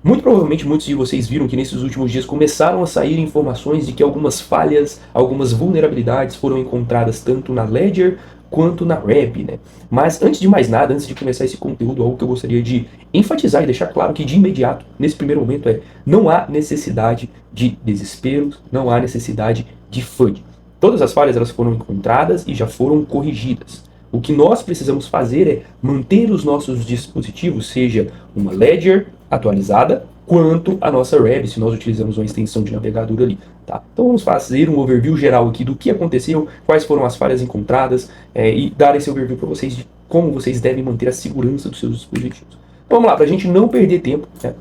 Muito provavelmente muitos de vocês viram que nesses últimos dias começaram a sair informações de que algumas falhas, algumas vulnerabilidades foram encontradas tanto na Ledger quanto na REB, né? Mas antes de mais nada, antes de começar esse conteúdo, algo que eu gostaria de enfatizar e deixar claro que de imediato, nesse primeiro momento, não há necessidade de desespero, não há necessidade de FUD. Todas as falhas elas foram encontradas e já foram corrigidas. O que nós precisamos fazer é manter os nossos dispositivos, seja uma Ledger atualizada, quanto a nossa REB, se nós utilizamos uma extensão de navegador ali. Tá? Então vamos fazer um overview geral aqui do que aconteceu, quais foram as falhas encontradas e dar esse overview para vocês de como vocês devem manter a segurança dos seus dispositivos. Então vamos lá, para a gente não perder tempo, né?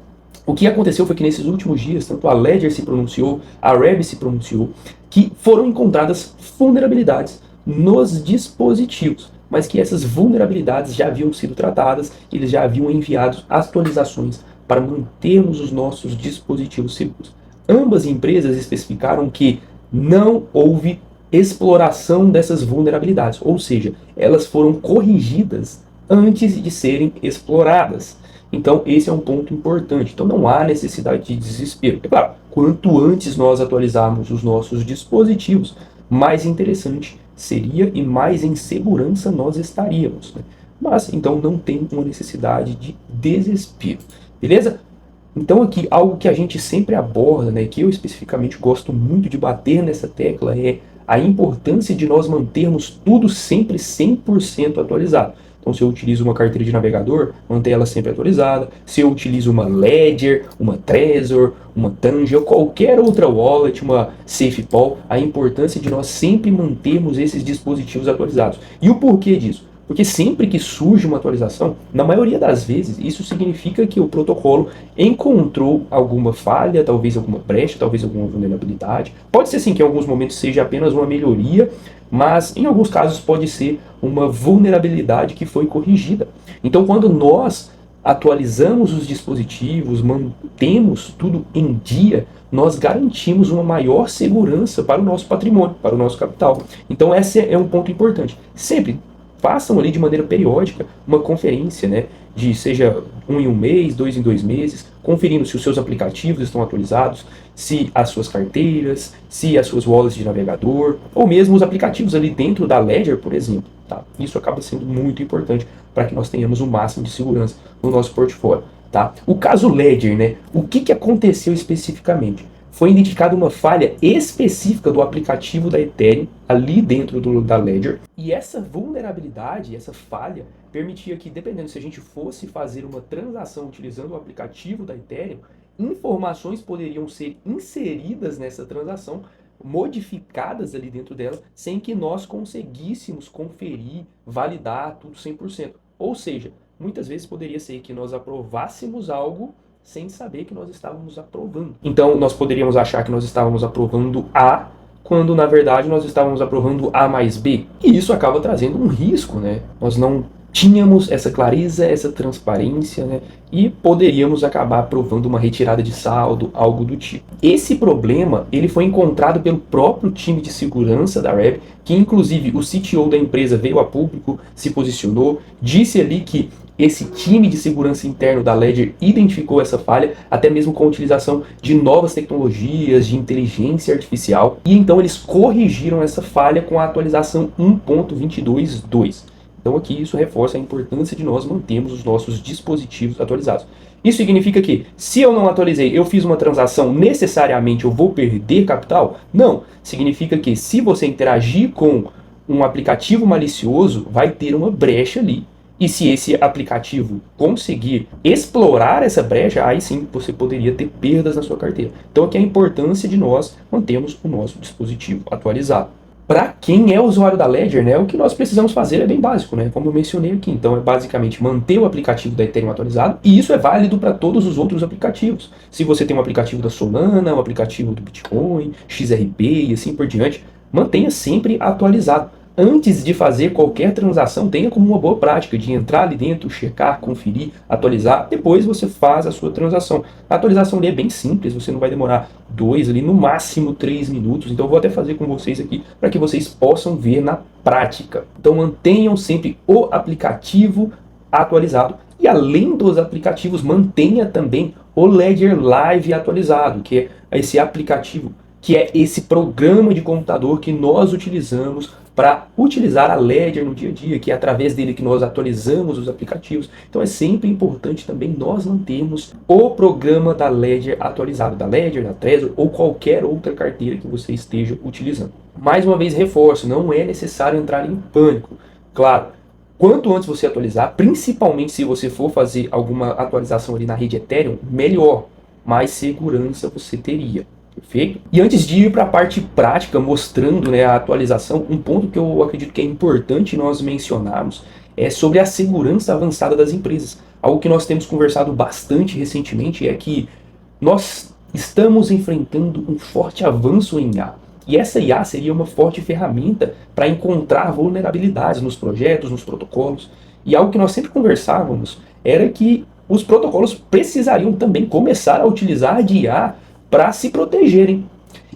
O que aconteceu foi que nesses últimos dias, tanto a Ledger se pronunciou, a REB se pronunciou, que foram encontradas vulnerabilidades nos dispositivos, mas que essas vulnerabilidades já haviam sido tratadas, eles já haviam enviado atualizações para mantermos os nossos dispositivos seguros. Ambas empresas especificaram que não houve exploração dessas vulnerabilidades, ou seja, elas foram corrigidas antes de serem exploradas. Então, esse é um ponto importante. Então, não há necessidade de desespero. É claro, quanto antes nós atualizarmos os nossos dispositivos, mais interessante seria e mais em segurança nós estaríamos, né? Mas, então, não tem uma necessidade de desespero. Beleza? Então, aqui, algo que a gente sempre aborda, né, que eu especificamente gosto muito de bater nessa tecla, é a importância de nós mantermos tudo sempre 100% atualizado. Então, se eu utilizo uma carteira de navegador, manter ela sempre atualizada. Se eu utilizo uma Ledger, uma Trezor, uma Tangia ou qualquer outra wallet, uma SafePol, a importância de nós sempre mantermos esses dispositivos atualizados. E o porquê disso? Porque sempre que surge uma atualização, na maioria das vezes, isso significa que o protocolo encontrou alguma falha, talvez alguma brecha, talvez alguma vulnerabilidade. Pode ser sim que em alguns momentos seja apenas uma melhoria, mas em alguns casos pode ser uma vulnerabilidade que foi corrigida. Então, quando nós atualizamos os dispositivos, mantemos tudo em dia, nós garantimos uma maior segurança para o nosso patrimônio, para o nosso capital. Então, esse é um ponto importante. Sempre façam ali de maneira periódica uma conferência, né, de seja um em um mês, 2 em 2 meses, conferindo se os seus aplicativos estão atualizados, se as suas carteiras, se as suas wallets de navegador, ou mesmo os aplicativos ali dentro da Ledger, por exemplo. Tá? Isso acaba sendo muito importante para que nós tenhamos o máximo de segurança no nosso portfólio. Tá? O caso Ledger, né, o que aconteceu especificamente? Foi identificada uma falha específica do aplicativo da Ethereum ali dentro da Ledger. E essa vulnerabilidade, essa falha, permitia que, dependendo se a gente fosse fazer uma transação utilizando o aplicativo da Ethereum, informações poderiam ser inseridas nessa transação, modificadas ali dentro dela, sem que nós conseguíssemos conferir, validar tudo 100%. Ou seja, muitas vezes poderia ser que nós aprovássemos algo sem saber que nós estávamos aprovando. Então, nós poderíamos achar que nós estávamos aprovando A, quando na verdade nós estávamos aprovando A mais B. E isso acaba trazendo um risco, né? Nós não tínhamos essa clareza, essa transparência, né? E poderíamos acabar aprovando uma retirada de saldo, algo do tipo. Esse problema, ele foi encontrado pelo próprio time de segurança da REB, que inclusive o CTO da empresa veio a público, se posicionou, disse ali que esse time de segurança interno da Ledger identificou essa falha, até mesmo com a utilização de novas tecnologias, de inteligência artificial, e então eles corrigiram essa falha com a atualização 1.22.2. Então aqui isso reforça a importância de nós mantermos os nossos dispositivos atualizados. Isso significa que, se eu não atualizei, eu fiz uma transação, necessariamente eu vou perder capital? Não. Significa que, se você interagir com um aplicativo malicioso, vai ter uma brecha ali. E se esse aplicativo conseguir explorar essa brecha, aí sim você poderia ter perdas na sua carteira. Então aqui a importância de nós mantermos o nosso dispositivo atualizado. Para quem é usuário da Ledger, né, o que nós precisamos fazer é bem básico, né, como eu mencionei aqui. Então é basicamente manter o aplicativo da Ethereum atualizado, e isso é válido para todos os outros aplicativos. Se você tem um aplicativo da Solana, um aplicativo do Bitcoin, XRP e assim por diante, mantenha sempre atualizado. Antes de fazer qualquer transação, tenha como uma boa prática de entrar ali dentro, checar, conferir, atualizar, depois você faz a sua transação. A atualização ali é bem simples, você não vai demorar 2, ali no máximo 3 minutos, então eu vou até fazer com vocês aqui para que vocês possam ver na prática. Então mantenham sempre o aplicativo atualizado e, além dos aplicativos, mantenha também o Ledger Live atualizado, que é esse aplicativo, que é esse programa de computador que nós utilizamos para utilizar a Ledger no dia a dia, que é através dele que nós atualizamos os aplicativos. Então é sempre importante também nós mantermos o programa da Ledger atualizado, da Ledger, da Trezor ou qualquer outra carteira que você esteja utilizando. Mais uma vez reforço, não é necessário entrar em pânico. Claro, quanto antes você atualizar, principalmente se você for fazer alguma atualização ali na rede Ethereum, melhor, mais segurança você teria. Perfeito? E antes de ir para a parte prática, mostrando, né, a atualização, um ponto que eu acredito que é importante nós mencionarmos é sobre a segurança avançada das empresas. Algo que nós temos conversado bastante recentemente é que nós estamos enfrentando um forte avanço em IA. E essa IA seria uma forte ferramenta para encontrar vulnerabilidades nos projetos, nos protocolos. E algo que nós sempre conversávamos era que os protocolos precisariam também começar a utilizar a IA para se protegerem.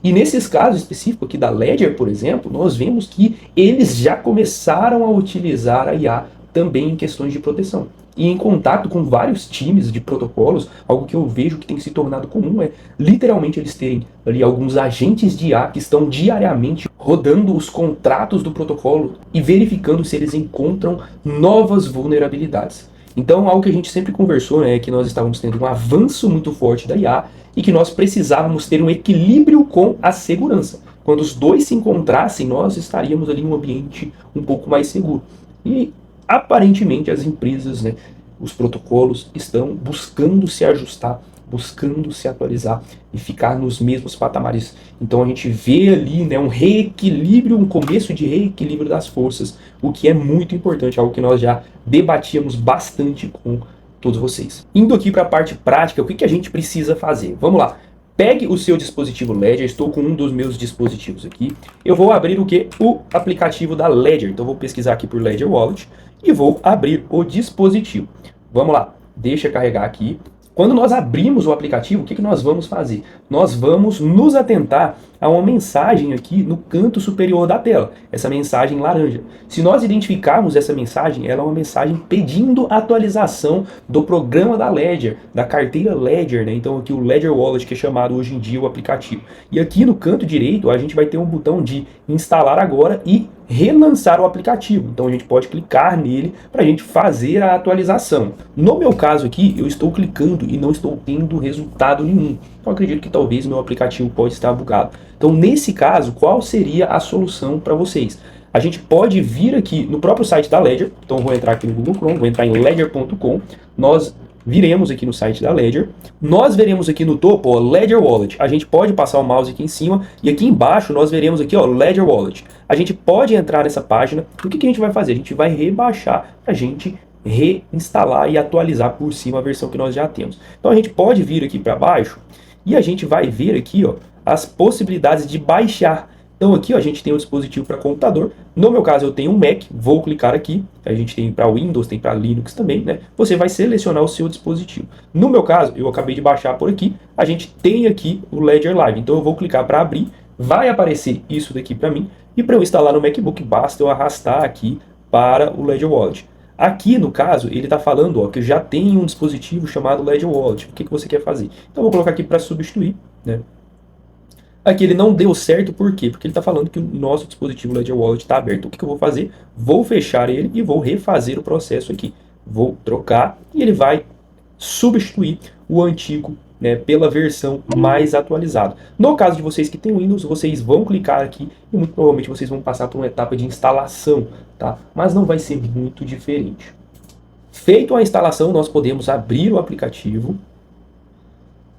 E nesses casos específicos aqui da Ledger, por exemplo, nós vemos que eles já começaram a utilizar a IA também em questões de proteção. E em contato com vários times de protocolos, algo que eu vejo que tem se tornado comum é literalmente eles terem ali alguns agentes de IA que estão diariamente rodando os contratos do protocolo e verificando se eles encontram novas vulnerabilidades. Então, algo que a gente sempre conversou, né, é que nós estávamos tendo um avanço muito forte da IA e que nós precisávamos ter um equilíbrio com a segurança. Quando os dois se encontrassem, nós estaríamos ali em um ambiente um pouco mais seguro. E aparentemente as empresas, né, os protocolos estão buscando se ajustar, buscando se atualizar e ficar nos mesmos patamares. Então a gente vê ali, né, um reequilíbrio, um começo de reequilíbrio das forças, o que é muito importante, algo que nós já debatíamos bastante com todos vocês. Indo aqui para a parte prática, o que a gente precisa fazer? Vamos lá. Pegue o seu dispositivo Ledger, estou com um dos meus dispositivos aqui. Eu vou abrir o que? O aplicativo da Ledger. Então vou pesquisar aqui por Ledger Wallet e vou abrir o dispositivo. Vamos lá, deixa carregar aqui. Quando nós abrimos o aplicativo, o que nós vamos fazer? Nós vamos nos atentar a uma mensagem aqui no canto superior da tela, essa mensagem laranja. Se nós identificarmos essa mensagem, ela é uma mensagem pedindo atualização do programa da Ledger, da carteira Ledger, né? Então aqui o Ledger Wallet, que é chamado hoje em dia o aplicativo. E aqui no canto direito a gente vai ter um botão de instalar agora e relançar o aplicativo. Então a gente pode clicar nele para a gente fazer a atualização. No meu caso aqui, eu estou clicando e não estou tendo resultado nenhum. Então acredito que talvez meu aplicativo pode estar bugado. Então nesse caso, qual seria a solução para vocês? A gente pode vir aqui no próprio site da Ledger. Então vou entrar aqui no Google Chrome, vou entrar em ledger.com. Nós viremos aqui no site da Ledger, nós veremos aqui no topo, ó, Ledger Wallet. A gente pode passar o mouse aqui em cima e aqui embaixo nós veremos aqui, ó, Ledger Wallet. A gente pode entrar nessa página. O que a gente vai fazer? A gente vai rebaixar para a gente reinstalar e atualizar por cima a versão que nós já temos. Então a gente pode vir aqui para baixo e a gente vai ver aqui, ó, as possibilidades de baixar. Então aqui ó, a gente tem um dispositivo para computador. No meu caso eu tenho um Mac, vou clicar aqui. A gente tem para Windows, tem para Linux também, né? Você vai selecionar o seu dispositivo. No meu caso, eu acabei de baixar por aqui. A gente tem aqui o Ledger Live. Então eu vou clicar para abrir. Vai aparecer isso daqui para mim. E para eu instalar no MacBook, basta eu arrastar aqui para o Ledger Wallet. Aqui no caso, ele está falando ó, que já tem um dispositivo chamado Ledger Wallet. O que você quer fazer? Então eu vou colocar aqui para substituir, né? Aqui ele não deu certo, por quê? Porque ele está falando que o nosso dispositivo Ledger Wallet está aberto. O que eu vou fazer? Vou fechar ele e vou refazer o processo aqui. Vou trocar e ele vai substituir o antigo, né, pela versão mais atualizada. No caso de vocês que têm Windows, vocês vão clicar aqui e muito provavelmente vocês vão passar por uma etapa de instalação, tá? Mas não vai ser muito diferente. Feito a instalação, nós podemos abrir o aplicativo.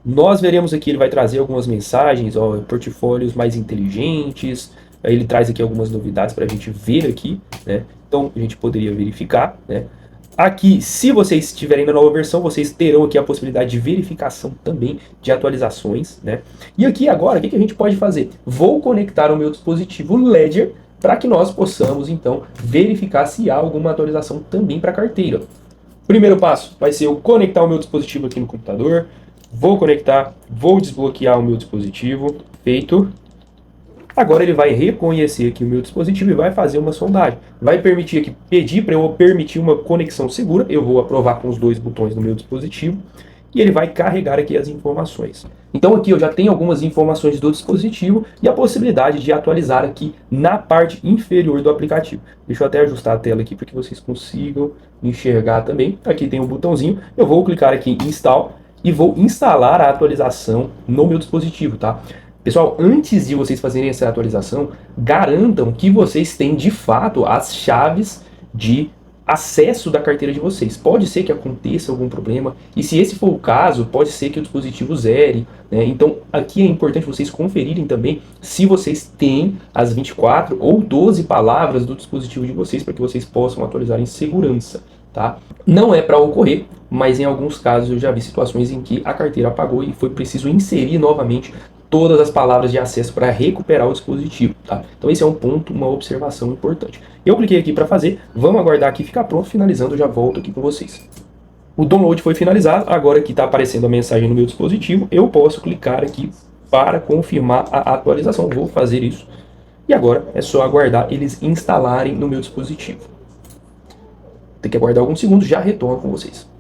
Nós veremos aqui, ele vai trazer algumas mensagens, ó, portfólios mais inteligentes, ele traz aqui algumas novidades para a gente ver aqui, né? Então a gente poderia verificar, né? Aqui, se vocês estiverem na nova versão, vocês terão aqui a possibilidade de verificação também de atualizações, né? E aqui agora, o que a gente pode fazer? Vou conectar o meu dispositivo Ledger para que nós possamos então verificar se há alguma atualização também para a carteira. Primeiro passo vai ser eu conectar o meu dispositivo aqui no computador. Vou conectar, vou desbloquear o meu dispositivo, feito. Agora ele vai reconhecer aqui o meu dispositivo e vai fazer uma sondagem. Vai permitir aqui, pedir para eu permitir uma conexão segura. Eu vou aprovar com os dois botões no meu dispositivo. e ele vai carregar aqui as informações. Então aqui eu já tenho algumas informações do dispositivo e a possibilidade de atualizar aqui na parte inferior do aplicativo. Deixa eu até ajustar a tela aqui para que vocês consigam enxergar também. Aqui tem um botãozinho, eu vou clicar aqui em Install e vou instalar a atualização no meu dispositivo, tá? Pessoal, antes de vocês fazerem essa atualização, garantam que vocês têm de fato as chaves de acesso da carteira de vocês. Pode ser que aconteça algum problema, e se esse for o caso, pode ser que o dispositivo zere, né? Então aqui é importante vocês conferirem também se vocês têm as 24 ou 12 palavras do dispositivo de vocês, para que vocês possam atualizar em segurança, tá? Não é para ocorrer, mas em alguns casos eu já vi situações em que a carteira apagou e foi preciso inserir novamente todas as palavras de acesso para recuperar o dispositivo, tá? Então esse é um ponto, uma observação importante. Eu cliquei aqui para fazer, vamos aguardar aqui ficar pronto, finalizando, eu já volto aqui com vocês. O download foi finalizado, agora que está aparecendo a mensagem no meu dispositivo, eu posso clicar aqui para confirmar a atualização. Vou fazer isso e agora é só aguardar eles instalarem no meu dispositivo. Tem que aguardar alguns segundos, já retorno com vocês.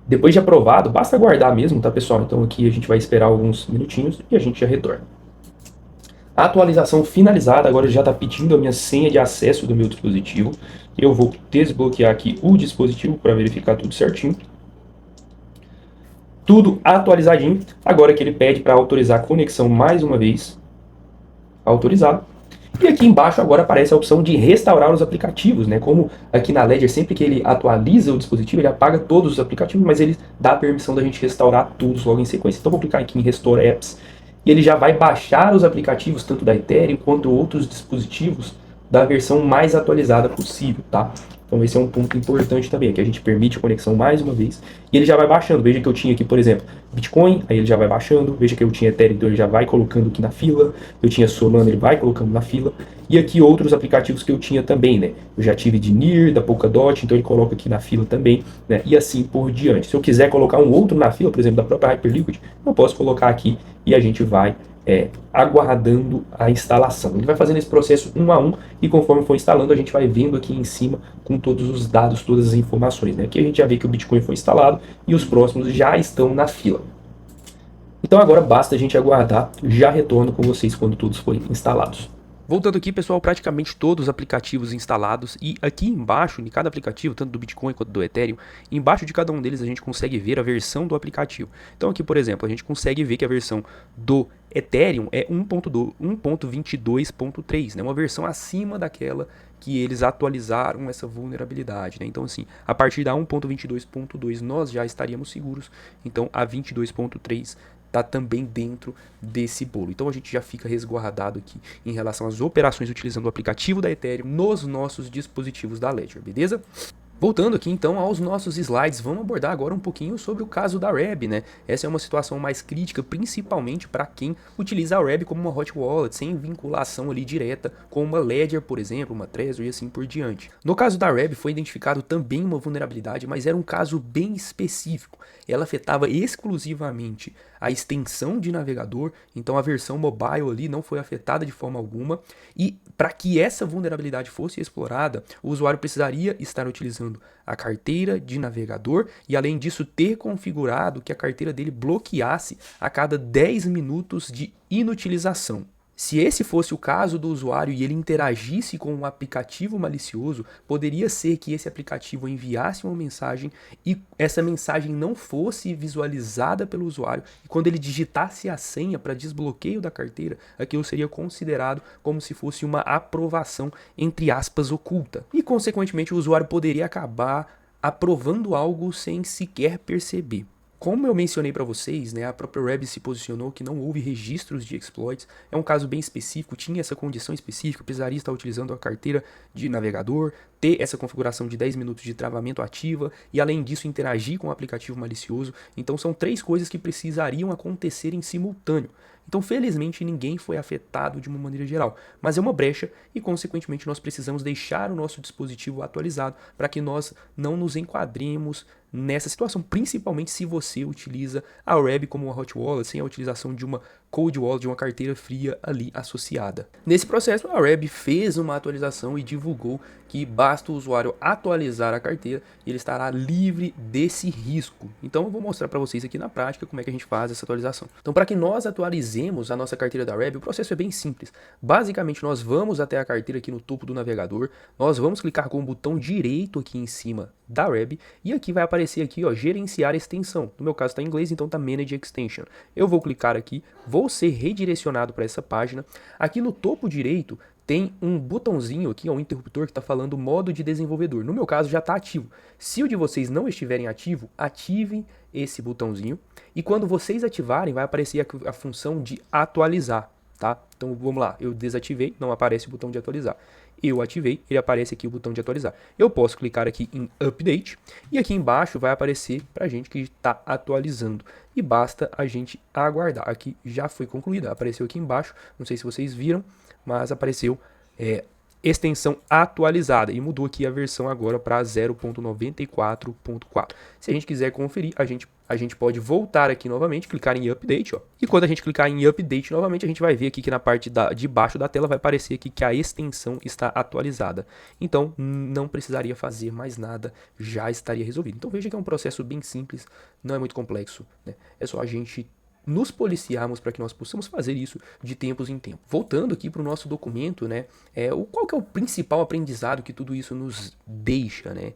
Depois de aprovado, basta aguardar mesmo, tá, pessoal? Então aqui a gente vai esperar alguns minutinhos e a gente já retorna. A atualização finalizada, agora já está pedindo a minha senha de acesso do meu dispositivo. Eu vou desbloquear aqui o dispositivo para verificar tudo certinho. Tudo atualizadinho. Agora que ele pede para autorizar a conexão mais uma vez. Autorizado. E aqui embaixo agora aparece a opção de restaurar os aplicativos, né? Como aqui na Ledger, sempre que ele atualiza o dispositivo, ele apaga todos os aplicativos, mas ele dá a permissão da gente restaurar todos logo em sequência. Então vou clicar aqui em Restore Apps e ele já vai baixar os aplicativos, tanto da Ethereum quanto outros dispositivos, da versão mais atualizada possível, tá? Então esse é um ponto importante também, que a gente permite a conexão mais uma vez, e ele já vai baixando. Veja que eu tinha aqui, por exemplo, Bitcoin, aí ele já vai baixando. Veja que eu tinha Ethereum, então ele já vai colocando aqui na fila. Eu tinha Solana, ele vai colocando na fila. E aqui outros aplicativos que eu tinha também, né? Eu já tive de NIR, da Polkadot, então ele coloca aqui na fila também, né? E assim por diante. Se eu quiser colocar um outro na fila, por exemplo, da própria Hyperliquid, eu posso colocar aqui e a gente vai aguardando a instalação. Ele vai fazendo esse processo um a um e conforme for instalando a gente vai vendo aqui em cima com todos os dados, todas as informações, né? Aqui a gente já vê que o Bitcoin foi instalado e os próximos já estão na fila. Então agora basta a gente aguardar, já retorno com vocês quando todos forem instalados. Voltando aqui, pessoal, praticamente todos os aplicativos instalados, e aqui embaixo, em cada aplicativo, tanto do Bitcoin quanto do Ethereum, embaixo de cada um deles a gente consegue ver a versão do aplicativo. Então aqui, por exemplo, a gente consegue ver que a versão do Ethereum é 1.22.3, né, uma versão acima daquela que eles atualizaram essa vulnerabilidade, né? Então assim, a partir da 1.22.2 nós já estaríamos seguros, então a 22.3 está também dentro desse bolo. Então a gente já fica resguardado aqui em relação às operações utilizando o aplicativo da Ethereum nos nossos dispositivos da Ledger, beleza? Voltando aqui então aos nossos slides, vamos abordar agora um pouquinho sobre o caso da Reb, né? Essa é uma situação mais crítica, principalmente para quem utiliza a Reb como uma hot wallet, sem vinculação ali direta com uma Ledger, por exemplo, uma Trezor e assim por diante. No caso da Reb foi identificado também uma vulnerabilidade, mas era um caso bem específico. Ela afetava exclusivamente a extensão de navegador, então a versão mobile ali não foi afetada de forma alguma, e para que essa vulnerabilidade fosse explorada, o usuário precisaria estar utilizando a carteira de navegador e além disso ter configurado que a carteira dele bloqueasse a cada 10 minutos de inutilização. Se esse fosse o caso do usuário e ele interagisse com um aplicativo malicioso, poderia ser que esse aplicativo enviasse uma mensagem e essa mensagem não fosse visualizada pelo usuário e quando ele digitasse a senha para desbloqueio da carteira, aquilo seria considerado como se fosse uma aprovação, entre aspas, oculta. E consequentemente o usuário poderia acabar aprovando algo sem sequer perceber. Como eu mencionei para vocês, né, a própria Reb se posicionou que não houve registros de exploits, é um caso bem específico, tinha essa condição específica, precisaria estar utilizando a carteira de navegador, ter essa configuração de 10 minutos de travamento ativa e além disso interagir com o aplicativo malicioso, então são 3 coisas que precisariam acontecer em simultâneo. Então, felizmente, ninguém foi afetado de uma maneira geral, mas é uma brecha e, consequentemente, nós precisamos deixar o nosso dispositivo atualizado para que nós não nos enquadremos nessa situação, principalmente se você utiliza a Web como uma hot wallet, sem a utilização de uma cold wallet, de uma carteira fria ali associada. Nesse processo, a Web fez uma atualização e divulgou que basta o usuário atualizar a carteira e ele estará livre desse risco. Então eu vou mostrar para vocês aqui na prática como é que a gente faz essa atualização. Então, para que nós atualizemos a nossa carteira da Web, o processo é bem simples. Basicamente, nós vamos até a carteira aqui no topo do navegador, nós vamos clicar com o botão direito aqui em cima da Web e aqui vai aparecer aqui, ó, gerenciar extensão. No meu caso está em inglês, então está Manage Extension. Eu vou clicar aqui, vou ser redirecionado para essa página. Aqui no topo direito tem um botãozinho aqui, um interruptor que está falando modo de desenvolvedor. No meu caso já está ativo. Se o de vocês não estiverem ativo, ativem esse botãozinho e quando vocês ativarem vai aparecer a função de atualizar, tá? Então vamos lá, eu desativei, não aparece o botão de atualizar. Eu ativei, ele aparece aqui o botão de atualizar. Eu posso clicar aqui em Update e aqui embaixo vai aparecer para a gente que está atualizando. E basta a gente aguardar. Aqui já foi concluída, apareceu aqui embaixo, não sei se vocês viram, mas apareceu extensão atualizada e mudou aqui a versão agora para 0.94.4. Se a gente quiser conferir, a gente pode voltar aqui novamente, clicar em Update, ó. E quando a gente clicar em Update novamente, a gente vai ver aqui que na parte de baixo da tela vai aparecer aqui que a extensão está atualizada. Então, não precisaria fazer mais nada, já estaria resolvido. Então, veja que é um processo bem simples, não é muito complexo, né? É só a gente nos policiarmos para que nós possamos fazer isso de tempos em tempos. Voltando aqui para o nosso documento, né, qual que é o principal aprendizado que tudo isso nos deixa, né?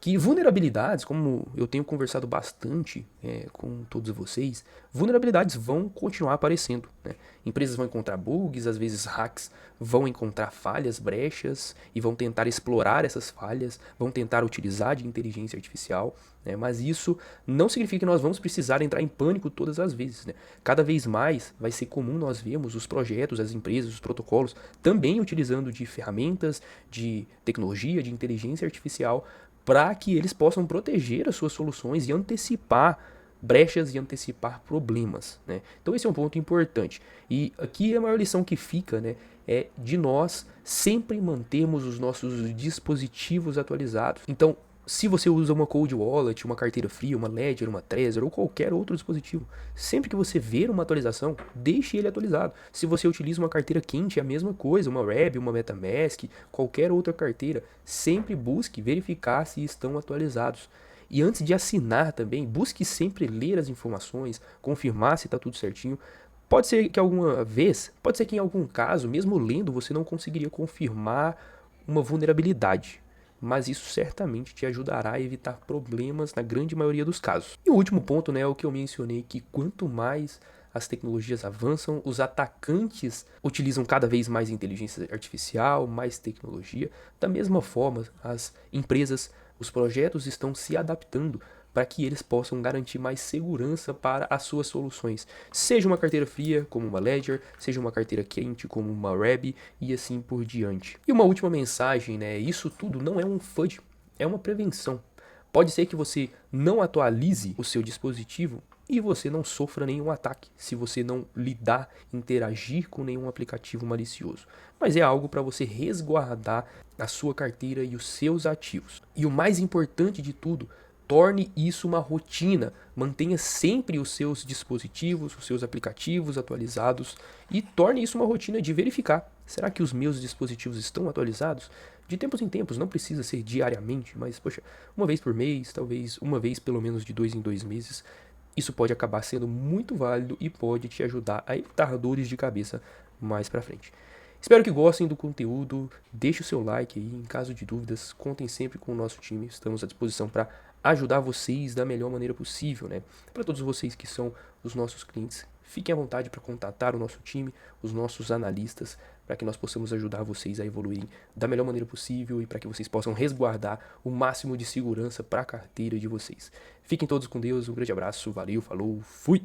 Que vulnerabilidades, como eu tenho conversado bastante com todos vocês, vulnerabilidades vão continuar aparecendo, né? Empresas vão encontrar bugs, às vezes hacks vão encontrar falhas, brechas e vão tentar explorar essas falhas, vão tentar utilizar de inteligência artificial, né? Mas isso não significa que nós vamos precisar entrar em pânico todas as vezes, né? Cada vez mais vai ser comum nós vermos os projetos, as empresas, os protocolos também utilizando de ferramentas, de tecnologia, de inteligência artificial para que eles possam proteger as suas soluções e antecipar brechas e antecipar problemas, né? Então esse é um ponto importante. E aqui a maior lição que fica, né, é de nós sempre mantermos os nossos dispositivos atualizados. Então, se você usa uma cold wallet, uma carteira fria, uma Ledger, uma Trezor ou qualquer outro dispositivo, sempre que você ver uma atualização, deixe ele atualizado. Se você utiliza uma carteira quente, é a mesma coisa, uma Web, uma MetaMask, qualquer outra carteira, sempre busque verificar se estão atualizados. E antes de assinar também, busque sempre ler as informações, confirmar se está tudo certinho. Pode ser que alguma vez, pode ser que em algum caso, mesmo lendo, você não conseguiria confirmar uma vulnerabilidade. Mas isso certamente te ajudará a evitar problemas na grande maioria dos casos. E o último ponto, né, é o que eu mencionei, que quanto mais as tecnologias avançam, os atacantes utilizam cada vez mais inteligência artificial, mais tecnologia. Da mesma forma, as empresas, os projetos estão se adaptando para que eles possam garantir mais segurança para as suas soluções. Seja uma carteira fria, como uma Ledger, seja uma carteira quente, como uma Web, e assim por diante. E uma última mensagem, né? Isso tudo não é um FUD, é uma prevenção. Pode ser que você não atualize o seu dispositivo e você não sofra nenhum ataque, se você não lidar, interagir com nenhum aplicativo malicioso. Mas é algo para você resguardar a sua carteira e os seus ativos. E o mais importante de tudo, torne isso uma rotina, mantenha sempre os seus dispositivos, os seus aplicativos atualizados e torne isso uma rotina de verificar. Será que os meus dispositivos estão atualizados? De tempos em tempos, não precisa ser diariamente, mas poxa, uma vez por mês, talvez uma vez pelo menos de 2 em 2 meses, isso pode acabar sendo muito válido e pode te ajudar a evitar dores de cabeça mais pra frente. Espero que gostem do conteúdo, deixe o seu like aí, em caso de dúvidas, contem sempre com o nosso time, estamos à disposição para ajudar vocês da melhor maneira possível, né? Para todos vocês que são os nossos clientes, fiquem à vontade para contatar o nosso time, os nossos analistas, para que nós possamos ajudar vocês a evoluírem da melhor maneira possível e para que vocês possam resguardar o máximo de segurança para a carteira de vocês. Fiquem todos com Deus, um grande abraço, valeu, falou, fui!